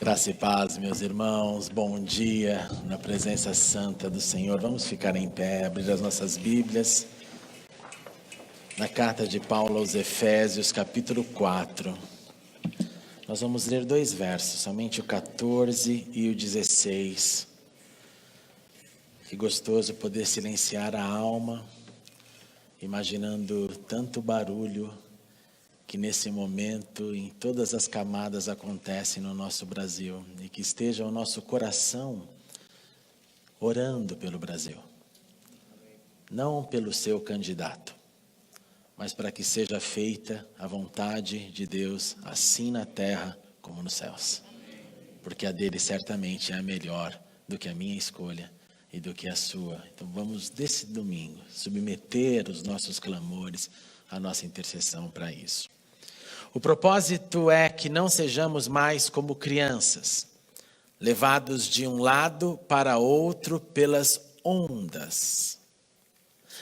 Graça e paz, meus irmãos, bom dia na presença santa do Senhor. Vamos ficar em pé, abrir as nossas Bíblias na carta de Paulo aos Efésios, capítulo 4. Nós vamos ler 2 versos, somente o 14 e o 16. Que gostoso poder silenciar a alma, imaginando tanto barulho que nesse momento, em todas as camadas, acontece no nosso Brasil, e que esteja o nosso coração orando pelo Brasil, não pelo seu candidato, mas para que seja feita a vontade de Deus, assim na terra como nos céus, porque a dele certamente é a melhor do que a minha escolha e do que a sua. Então vamos, desse domingo, submeter os nossos clamores, a nossa intercessão para isso. O propósito é que não sejamos mais como crianças, levados de um lado para outro pelas ondas,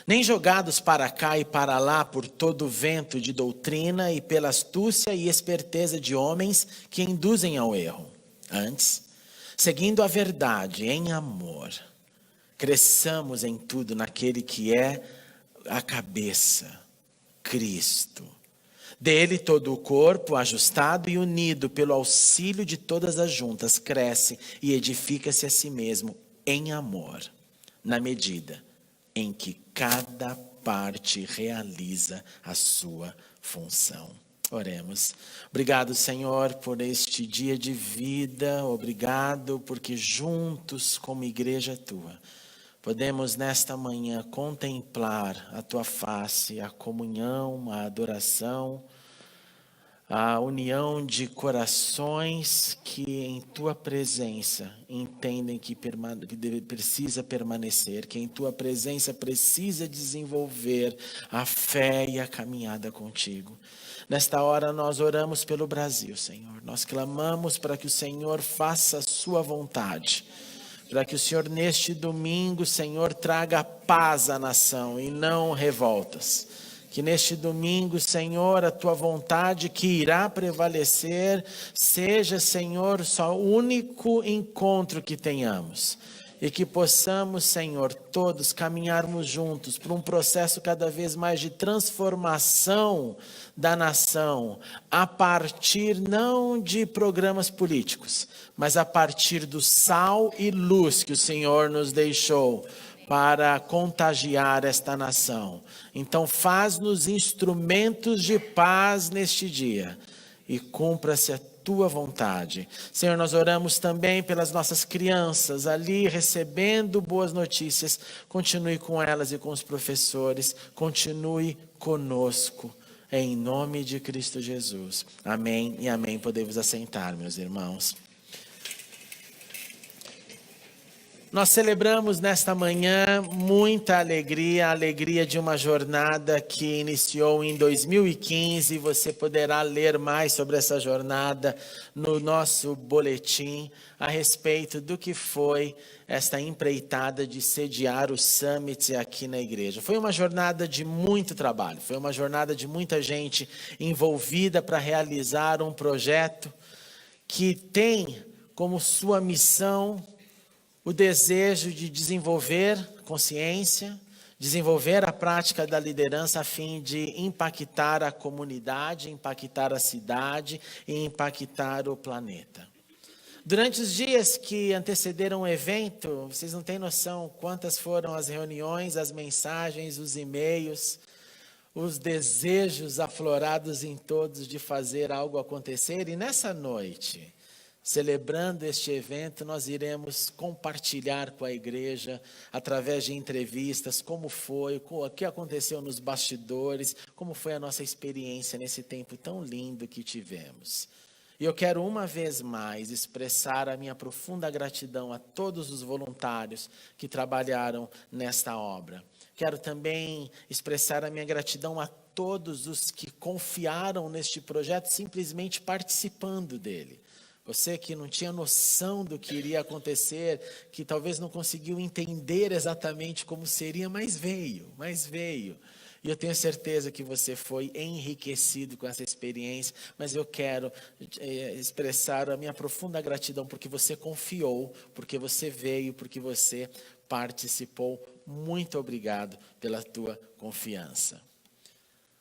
nem jogados para cá e para lá por todo o vento de doutrina e pela astúcia e esperteza de homens que induzem ao erro. Antes, seguindo a verdade em amor, cresçamos em tudo naquele que é a cabeça, Cristo. Dele todo o corpo, ajustado e unido pelo auxílio de todas as juntas, cresce e edifica-se a si mesmo em amor, na medida em que cada parte realiza a sua função. Oremos. Obrigado, Senhor, por este dia de vida. Obrigado porque juntos, como igreja tua, podemos nesta manhã contemplar a tua face, a comunhão, a adoração, a união de corações que em tua presença entendem que precisa permanecer, que em tua presença precisa desenvolver a fé e a caminhada contigo. Nesta hora nós oramos pelo Brasil, Senhor. Nós clamamos para que o Senhor faça a sua vontade. Para que o Senhor neste domingo, Senhor, traga paz à nação e não revoltas. Que neste domingo, Senhor, a tua vontade que irá prevalecer seja, Senhor, só o único encontro que tenhamos. E que possamos, Senhor, todos caminharmos juntos para um processo cada vez mais de transformação da nação, a partir não de programas políticos, mas a partir do sal e luz que o Senhor nos deixou para contagiar esta nação. Então faz-nos instrumentos de paz neste dia e cumpra-se a tua vontade. Senhor, nós oramos também pelas nossas crianças ali recebendo boas notícias. Continue com elas e com os professores, continue conosco. Em nome de Cristo Jesus. Amém e amém. Podemos assentar, meus irmãos. Nós celebramos nesta manhã muita alegria, a alegria de uma jornada que iniciou em 2015. Você poderá ler mais sobre essa jornada no nosso boletim a respeito do que foi esta empreitada de sediar o Summit aqui na igreja. Foi uma jornada de muito trabalho, foi uma jornada de muita gente envolvida para realizar um projeto que tem como sua missão o desejo de desenvolver consciência, desenvolver a prática da liderança a fim de impactar a comunidade, impactar a cidade e impactar o planeta. Durante os dias que antecederam o evento, vocês não têm noção quantas foram as reuniões, as mensagens, os e-mails, os desejos aflorados em todos de fazer algo acontecer. E nessa noite, celebrando este evento, nós iremos compartilhar com a igreja, através de entrevistas, como foi, o que aconteceu nos bastidores, como foi a nossa experiência nesse tempo tão lindo que tivemos. E eu quero uma vez mais expressar a minha profunda gratidão a todos os voluntários que trabalharam nesta obra. Quero também expressar a minha gratidão a todos os que confiaram neste projeto, simplesmente participando dele. Você que não tinha noção do que iria acontecer, que talvez não conseguiu entender exatamente como seria, mas veio. E eu tenho certeza que você foi enriquecido com essa experiência, mas eu quero expressar a minha profunda gratidão porque você confiou, porque você veio, porque você participou. Muito obrigado pela tua confiança.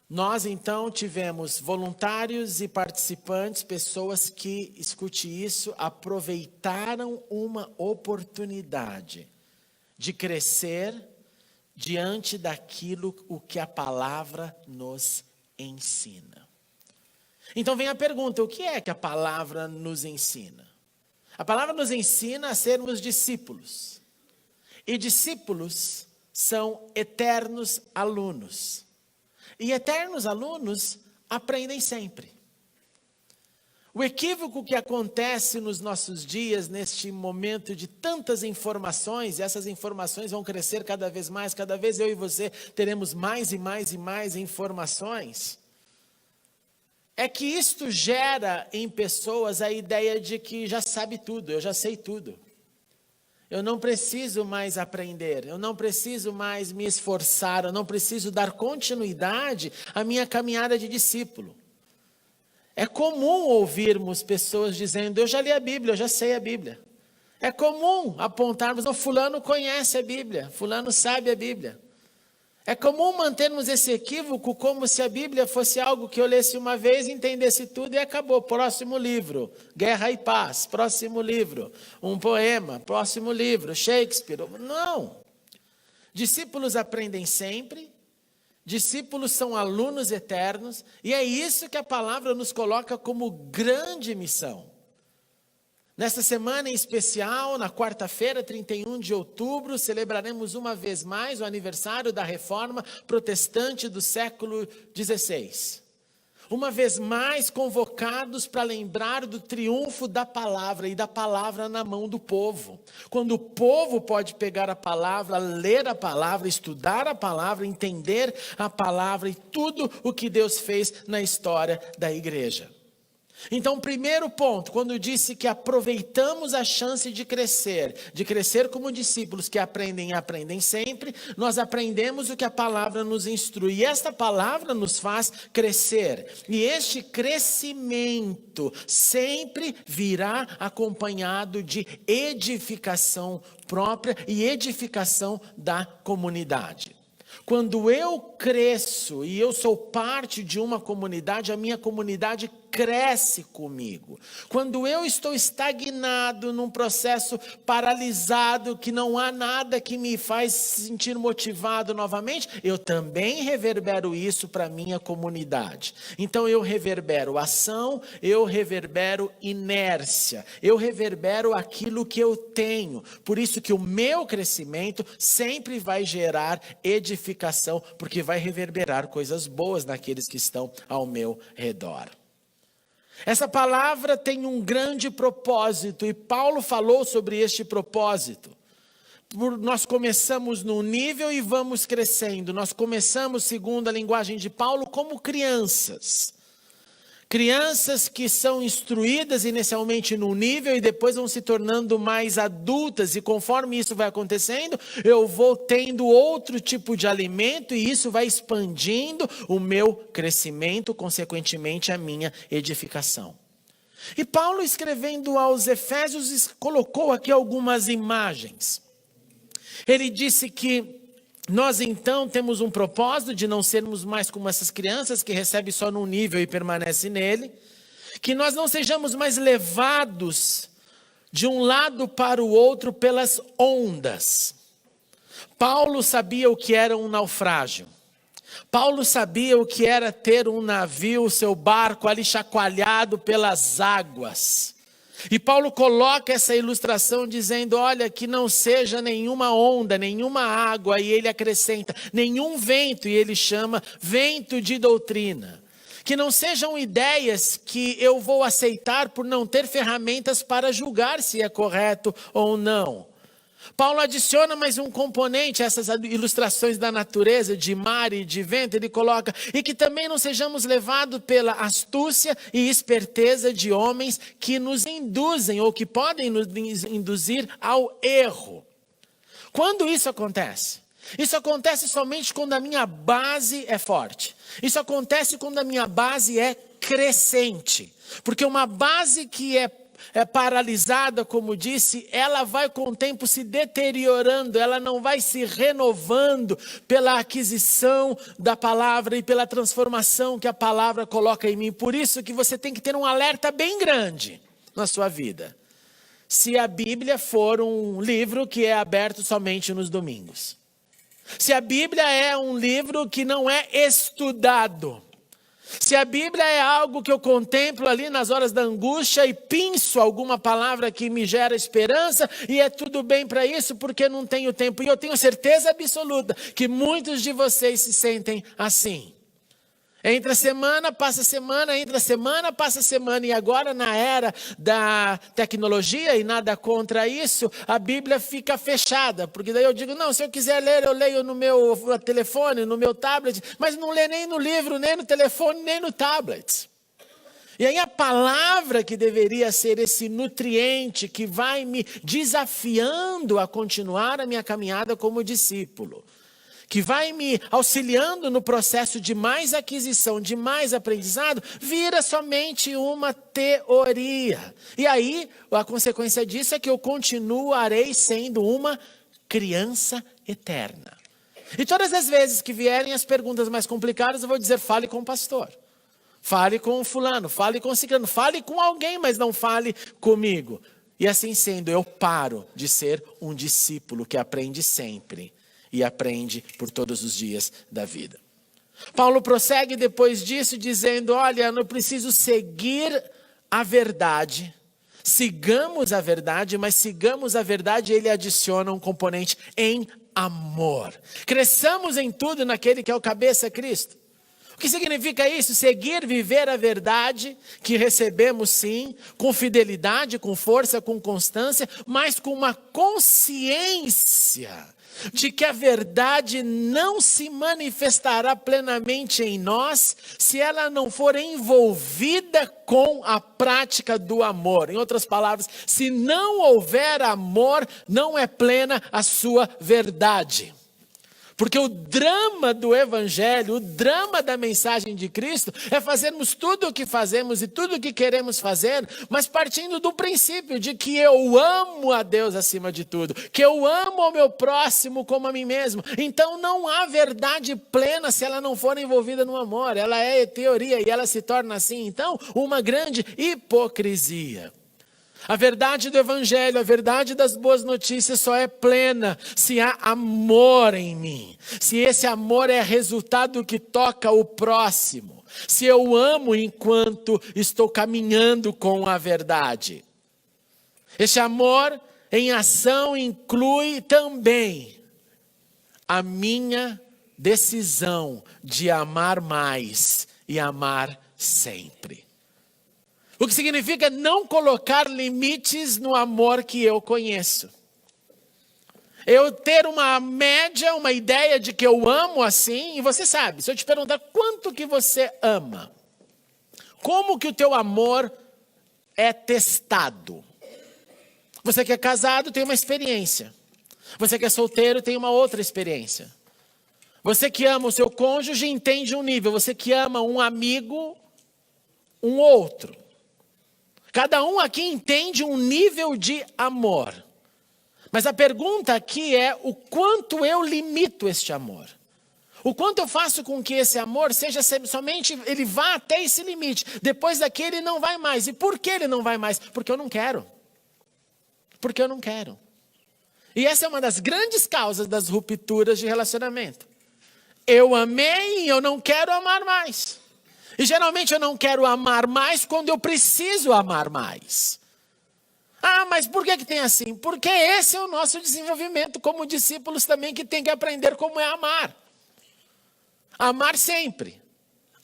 Nós então tivemos voluntários e participantes, pessoas que, escute isso, aproveitaram uma oportunidade de crescer diante daquilo o que a palavra nos ensina. Então vem a pergunta, o que é que a palavra nos ensina? A palavra nos ensina a sermos discípulos. E discípulos são eternos alunos. E eternos alunos aprendem sempre. O equívoco que acontece nos nossos dias, neste momento de tantas informações, e essas informações vão crescer cada vez mais, cada vez eu e você teremos mais e mais e mais informações, é que isto gera em pessoas a ideia de que já sabe tudo, eu já sei tudo. Eu não preciso mais aprender, eu não preciso mais me esforçar, eu não preciso dar continuidade à minha caminhada de discípulo. É comum ouvirmos pessoas dizendo, eu já li a Bíblia, eu já sei a Bíblia. É comum apontarmos, fulano conhece a Bíblia, fulano sabe a Bíblia. É comum mantermos esse equívoco como se a Bíblia fosse algo que eu lesse uma vez, entendesse tudo e acabou. Próximo livro, Guerra e Paz. Próximo livro, um poema. Próximo livro, Shakespeare. Não. Discípulos aprendem sempre. Discípulos são alunos eternos. E é isso que a palavra nos coloca como grande missão. Nesta semana em especial, na quarta-feira, 31 de outubro, celebraremos uma vez mais o aniversário da Reforma Protestante do século XVI. Uma vez mais convocados para lembrar do triunfo da palavra e da palavra na mão do povo. Quando o povo pode pegar a palavra, ler a palavra, estudar a palavra, entender a palavra e tudo o que Deus fez na história da igreja. Então, primeiro ponto, quando disse que aproveitamos a chance de crescer como discípulos que aprendem e aprendem sempre, nós aprendemos o que a palavra nos instrui. E esta palavra nos faz crescer. E este crescimento sempre virá acompanhado de edificação própria e edificação da comunidade. Quando eu cresço e eu sou parte de uma comunidade, a minha comunidade cresce comigo. Quando eu estou estagnado num processo paralisado, que não há nada que me faz sentir motivado novamente, eu também reverbero isso para a minha comunidade. Então eu reverbero ação, eu reverbero inércia, eu reverbero aquilo que eu tenho. Por isso que o meu crescimento sempre vai gerar edificação, porque vai reverberar coisas boas naqueles que estão ao meu redor. Essa palavra tem um grande propósito e Paulo falou sobre este propósito. Nós começamos num nível e vamos crescendo. Nós começamos, segundo a linguagem de Paulo, como crianças. Crianças que são instruídas inicialmente num nível e depois vão se tornando mais adultas. E conforme isso vai acontecendo, eu vou tendo outro tipo de alimento e isso vai expandindo o meu crescimento, consequentemente a minha edificação. E Paulo, escrevendo aos Efésios, colocou aqui algumas imagens. Ele disse que nós então temos um propósito de não sermos mais como essas crianças que recebem só num nível e permanecem nele. Que nós não sejamos mais levados de um lado para o outro pelas ondas. Paulo sabia o que era um naufrágio. Paulo sabia o que era ter um navio, o seu barco ali chacoalhado pelas águas. E Paulo coloca essa ilustração dizendo, olha, que não seja nenhuma onda, nenhuma água, e ele acrescenta, nenhum vento, e ele chama vento de doutrina. Que não sejam ideias que eu vou aceitar por não ter ferramentas para julgar se é correto ou não. Paulo adiciona mais um componente a essas ilustrações da natureza, de mar e de vento. Ele coloca, e que também não sejamos levados pela astúcia e esperteza de homens que nos induzem ou que podem nos induzir ao erro. Quando isso acontece? Isso acontece somente quando a minha base é forte. Isso acontece quando a minha base é crescente. Porque uma base que é paralisada, como disse, ela vai com o tempo se deteriorando, ela não vai se renovando pela aquisição da palavra e pela transformação que a palavra coloca em mim. Por isso que você tem que ter um alerta bem grande na sua vida. Se a Bíblia for um livro que é aberto somente nos domingos. Se a Bíblia é um livro que não é estudado. Se a Bíblia é algo que eu contemplo ali nas horas da angústia e pinço alguma palavra que me gera esperança e é tudo bem para isso porque não tenho tempo. E eu tenho certeza absoluta que muitos de vocês se sentem assim. Entra semana, passa semana, entra semana, passa semana. E agora na era da tecnologia, e nada contra isso, a Bíblia fica fechada. Porque daí eu digo, não, se eu quiser ler, eu leio no meu telefone, no meu tablet. Mas não lê nem no livro, nem no telefone, nem no tablet. E aí a palavra que deveria ser esse nutriente que vai me desafiando a continuar a minha caminhada como discípulo. Que vai me auxiliando no processo de mais aquisição, de mais aprendizado, vira somente uma teoria. E aí, a consequência disso é que eu continuarei sendo uma criança eterna. E todas as vezes que vierem as perguntas mais complicadas, eu vou dizer, fale com o pastor. Fale com o fulano, fale com o ciclano, fale com alguém, mas não fale comigo. E assim sendo, eu paro de ser um discípulo que aprende sempre. E aprende por todos os dias da vida. Paulo prossegue depois disso dizendo, olha, eu não preciso seguir a verdade. Sigamos a verdade, mas sigamos a verdade, ele adiciona um componente em amor. Cresçamos em tudo naquele que é o cabeça, Cristo. O que significa isso? Seguir, viver a verdade que recebemos sim, com fidelidade, com força, com constância, mas com uma consciência de que a verdade não se manifestará plenamente em nós se ela não for envolvida com a prática do amor. Em outras palavras, se não houver amor, não é plena a sua verdade. Porque o drama do Evangelho, o drama da mensagem de Cristo é fazermos tudo o que fazemos e tudo o que queremos fazer, mas partindo do princípio de que eu amo a Deus acima de tudo, que eu amo o meu próximo como a mim mesmo. Então não há verdade plena se ela não for envolvida no amor, ela é teoria e ela se torna assim, então, uma grande hipocrisia. A verdade do Evangelho, a verdade das boas notícias só é plena se há amor em mim. Se esse amor é resultado que toca o próximo. Se eu amo enquanto estou caminhando com a verdade. Esse amor em ação inclui também a minha decisão de amar mais e amar sempre. O que significa não colocar limites no amor que eu conheço. Eu ter uma média, uma ideia de que eu amo assim, e você sabe, se eu te perguntar quanto que você ama, como que o teu amor é testado? Você que é casado tem uma experiência. Você que é solteiro tem uma outra experiência. Você que ama o seu cônjuge entende um nível. Você que ama um amigo, um outro. Cada um aqui entende um nível de amor. Mas a pergunta aqui é o quanto eu limito este amor. O quanto eu faço com que esse amor seja somente, ele vá até esse limite. Depois daqui ele não vai mais. E por que ele não vai mais? Porque eu não quero. Porque eu não quero. E essa é uma das grandes causas das rupturas de relacionamento. Eu amei e eu não quero amar mais. E geralmente eu não quero amar mais quando eu preciso amar mais. Ah, mas por que tem assim? Porque esse é o nosso desenvolvimento como discípulos também, que tem que aprender como é amar. Amar sempre.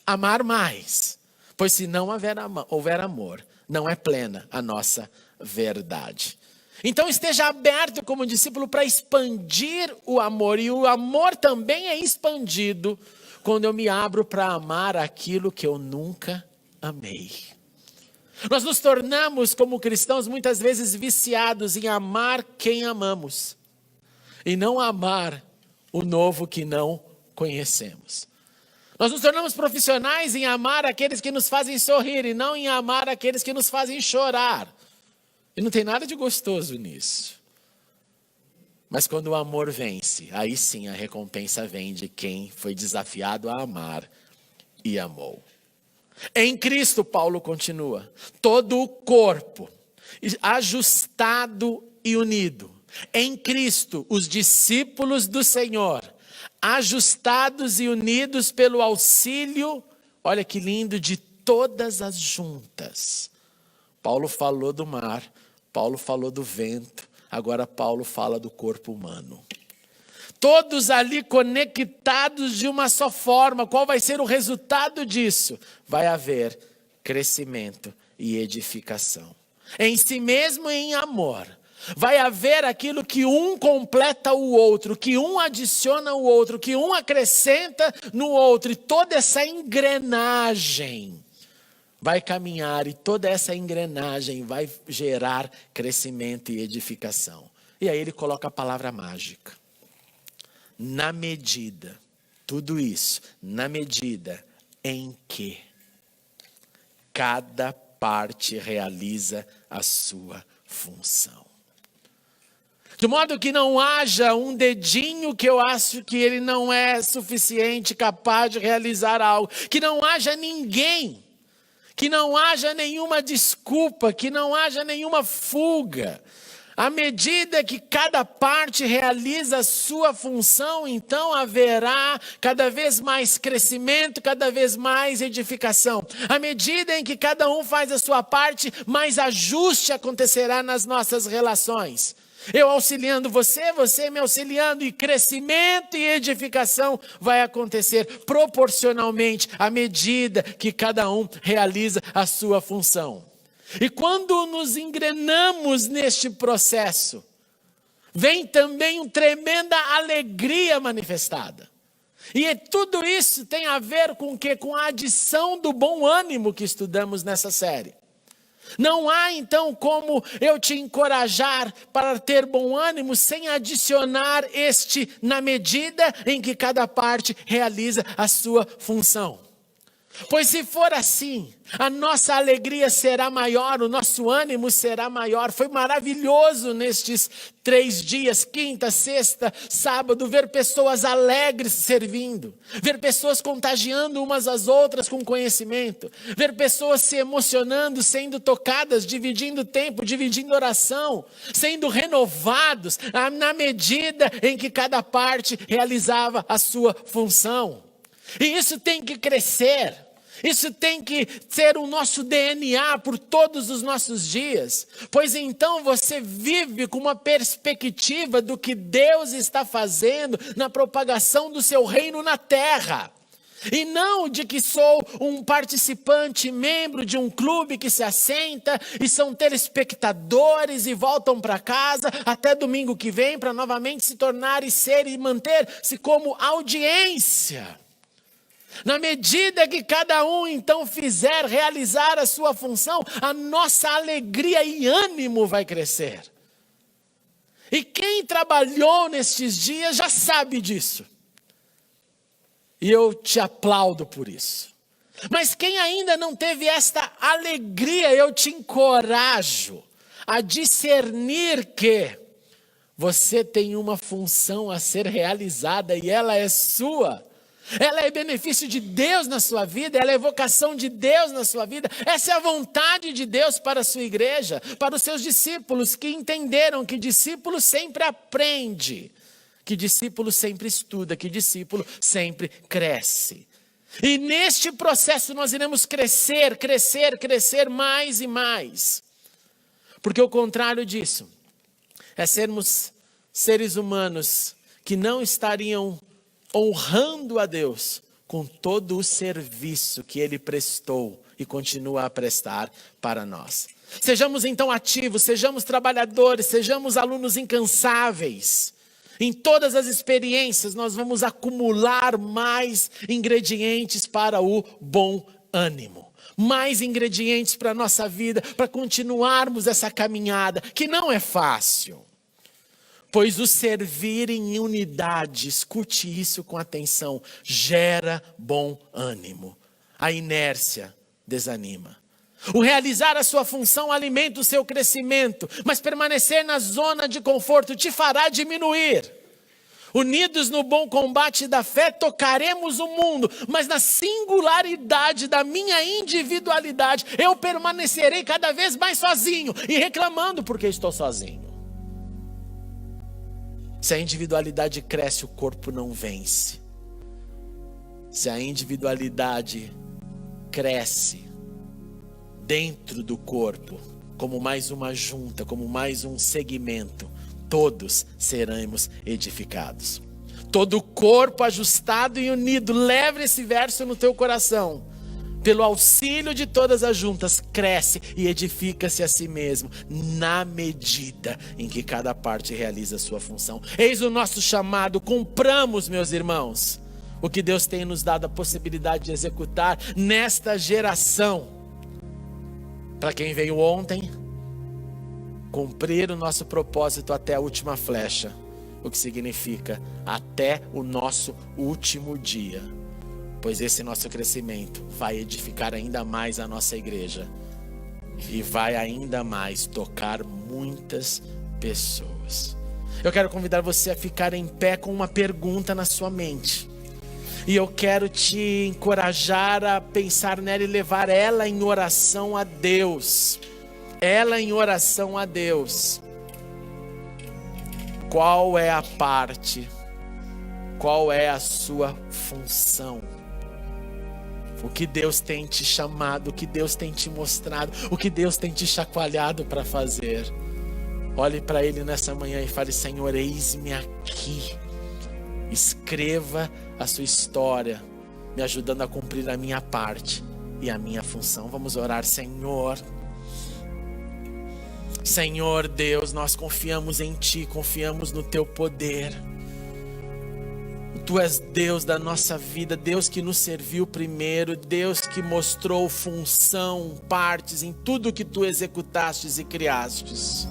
Amar mais. Pois se não houver amor, não é plena a nossa verdade. Então esteja aberto como discípulo para expandir o amor. E o amor também é expandido quando eu me abro para amar aquilo que eu nunca amei. Nós nos tornamos, como cristãos, muitas vezes viciados em amar quem amamos. E não amar o novo que não conhecemos. Nós nos tornamos profissionais em amar aqueles que nos fazem sorrir e não em amar aqueles que nos fazem chorar. E não tem nada de gostoso nisso. Mas quando o amor vence, aí sim a recompensa vem de quem foi desafiado a amar e amou. Em Cristo, Paulo continua, todo o corpo, ajustado e unido. Em Cristo, os discípulos do Senhor, ajustados e unidos pelo auxílio, olha que lindo, de todas as juntas. Paulo falou do mar, Paulo falou do vento, agora Paulo fala do corpo humano. Todos ali conectados de uma só forma. Qual vai ser o resultado disso? Vai haver crescimento e edificação. Em si mesmo e em amor. Vai haver aquilo que um completa o outro, que um adiciona o outro, que um acrescenta no outro. E toda essa engrenagem vai caminhar e toda essa engrenagem vai gerar crescimento e edificação. E aí ele coloca a palavra mágica. Na medida, tudo isso, na medida em que cada parte realiza a sua função. De modo que não haja um dedinho que eu acho que ele não é suficiente, capaz de realizar algo. Que não haja ninguém, que não haja nenhuma desculpa, que não haja nenhuma fuga. À medida que cada parte realiza a sua função, então haverá cada vez mais crescimento, cada vez mais edificação. À medida em que cada um faz a sua parte, mais ajuste acontecerá nas nossas relações. Eu auxiliando você, você me auxiliando, e crescimento e edificação vai acontecer proporcionalmente à medida que cada um realiza a sua função. E quando nos engrenamos neste processo, vem também uma tremenda alegria manifestada. E tudo isso tem a ver com o quê? Com a adição do bom ânimo que estudamos nessa série. Não há então como eu te encorajar para ter bom ânimo sem adicionar este na medida em que cada parte realiza a sua função. Pois se for assim, a nossa alegria será maior, o nosso ânimo será maior. Foi maravilhoso nestes 3 dias, quinta, sexta, sábado, ver pessoas alegres servindo. Ver pessoas contagiando umas às outras com conhecimento. Ver pessoas se emocionando, sendo tocadas, dividindo tempo, dividindo oração. Sendo renovados na medida em que cada parte realizava a sua função. E isso tem que crescer. Isso tem que ser o nosso DNA por todos os nossos dias. Pois então você vive com uma perspectiva do que Deus está fazendo na propagação do seu reino na terra. E não de que sou um participante, membro de um clube que se assenta e são telespectadores e voltam para casa até domingo que vem para novamente se tornar e ser e manter-se como audiência. Na medida que cada um então fizer realizar a sua função, a nossa alegria e ânimo vai crescer. E quem trabalhou nestes dias já sabe disso. E eu te aplaudo por isso. Mas quem ainda não teve esta alegria, eu te encorajo a discernir que você tem uma função a ser realizada e ela é sua. Ela é benefício de Deus na sua vida, ela é vocação de Deus na sua vida. Essa é a vontade de Deus para a sua igreja, para os seus discípulos que entenderam que discípulo sempre aprende, que discípulo sempre estuda, que discípulo sempre cresce. E neste processo nós iremos crescer, crescer, crescer mais e mais. Porque o contrário disso é sermos seres humanos que não estariam honrando a Deus com todo o serviço que Ele prestou e continua a prestar para nós. Sejamos então ativos, sejamos trabalhadores, sejamos alunos incansáveis. Em todas as experiências nós vamos acumular mais ingredientes para o bom ânimo. Mais ingredientes para a nossa vida, para continuarmos essa caminhada, que não é fácil. Pois o servir em unidade, escute isso com atenção, gera bom ânimo. A inércia desanima. O realizar a sua função alimenta o seu crescimento, mas permanecer na zona de conforto te fará diminuir. Unidos no bom combate da fé, tocaremos o mundo, mas na singularidade da minha individualidade, eu permanecerei cada vez mais sozinho e reclamando porque estou sozinho. Se a individualidade cresce, o corpo não vence. Se a individualidade cresce dentro do corpo, como mais uma junta, como mais um segmento, todos seremos edificados. Todo o corpo ajustado e unido, leve esse verso no teu coração. Pelo auxílio de todas as juntas, cresce e edifica-se a si mesmo, na medida em que cada parte realiza a sua função. Eis o nosso chamado, cumpramos, meus irmãos, o que Deus tem nos dado a possibilidade de executar nesta geração. Para quem veio ontem, cumprir o nosso propósito até a última flecha, o que significa até o nosso último dia. Pois esse nosso crescimento vai edificar ainda mais a nossa igreja e vai ainda mais tocar muitas pessoas. Eu quero convidar você a ficar em pé com uma pergunta na sua mente. E eu quero te encorajar a pensar nela e levar ela em oração a Deus. Ela em oração a Deus. Qual é a parte? Qual é a sua função? O que Deus tem te chamado, o que Deus tem te mostrado, o que Deus tem te chacoalhado para fazer. Olhe para Ele nessa manhã e fale: Senhor, eis-me aqui. Escreva a sua história, me ajudando a cumprir a minha parte e a minha função. Vamos orar. Senhor Deus, nós confiamos em Ti, confiamos no Teu poder. Tu és Deus da nossa vida, Deus que nos serviu primeiro, Deus que mostrou função, partes em tudo que Tu executastes e criastes.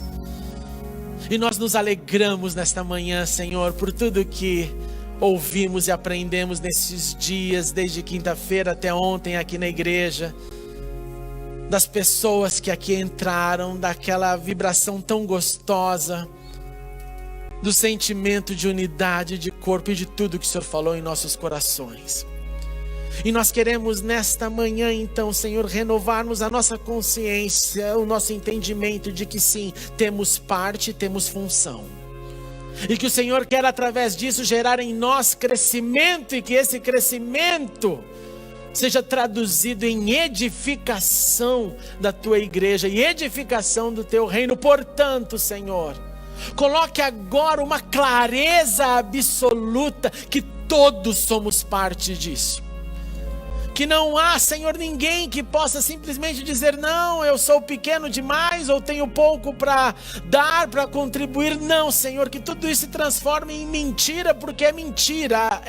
E nós nos alegramos nesta manhã, Senhor, por tudo que ouvimos e aprendemos nesses dias, desde quinta-feira até ontem aqui na igreja, das pessoas que aqui entraram, daquela vibração tão gostosa, do sentimento de unidade, de corpo e de tudo que o Senhor falou em nossos corações. E nós queremos nesta manhã então, Senhor, renovarmos a nossa consciência, o nosso entendimento de que sim, temos parte, temos função. E que o Senhor quer através disso gerar em nós crescimento, e que esse crescimento seja traduzido em edificação da Tua igreja e edificação do Teu reino. Portanto, Senhor, coloque agora uma clareza absoluta que todos somos parte disso. Que não há, Senhor, ninguém que possa simplesmente dizer: não, eu sou pequeno demais, ou tenho pouco para dar, para contribuir. Não, Senhor, que tudo isso se transforme em mentira, porque é mentira,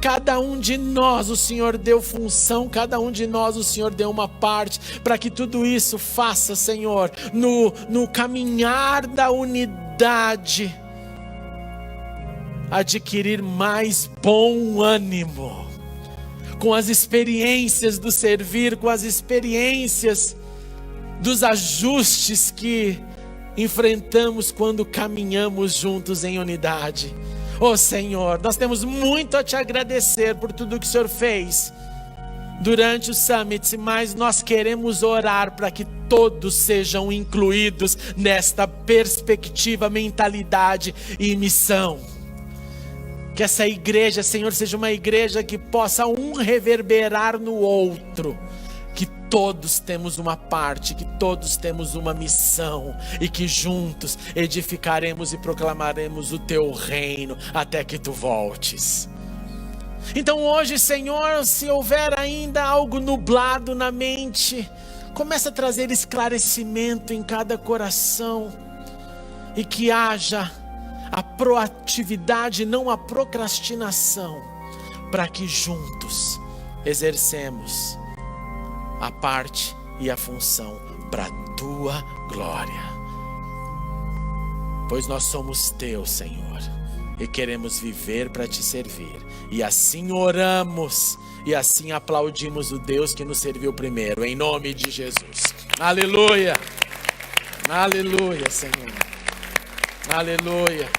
Cada um de nós o Senhor deu função, cada um de nós o Senhor deu uma parte, para que tudo isso faça, Senhor, no caminhar da unidade, adquirir mais bom ânimo, com as experiências do servir, com as experiências dos ajustes que enfrentamos quando caminhamos juntos em unidade. Oh Senhor, nós temos muito a Te agradecer por tudo que o Senhor fez durante o Summit, mas nós queremos orar para que todos sejam incluídos nesta perspectiva, mentalidade e missão. Que essa igreja, Senhor, seja uma igreja que possa um reverberar no outro. Que todos temos uma parte, que todos temos uma missão, e que juntos edificaremos e proclamaremos o Teu reino até que Tu voltes. Então hoje, Senhor, se houver ainda algo nublado na mente, começa a trazer esclarecimento em cada coração, e que haja a proatividade, não a procrastinação, para que juntos exercemos a parte e a função para a Tua glória. pois nós somos teus, Senhor, e queremos viver para te servir. E assim oramos, e assim aplaudimos o Deus que nos serviu primeiro, em nome de Jesus. Aleluia, aleluia, Senhor, aleluia.